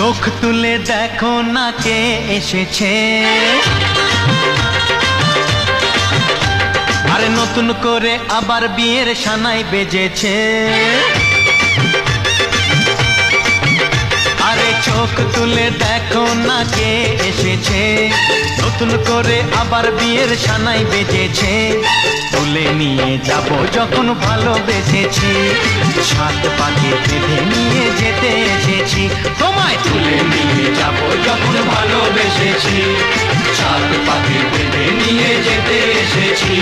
চোখ তুলে দেখো না কে এসেছে, আরে নতুন করে আবার বিয়ের সানাই বেজেছে। আরে চোখ তুলে দেখো না কে এসেছে, নতুন করে আবার বিয়ের সানাই বেজেছে। তুলে নিয়ে যাব যখন ভালোবেসেছি, সাত পাকে বেঁধে নিয়ে যেতে এসেছি। তোমায় তুলে নিয়ে যাব যখন ভালোবেসেছি, সাত পাকে বেঁধে নিয়ে যেতে এসেছি।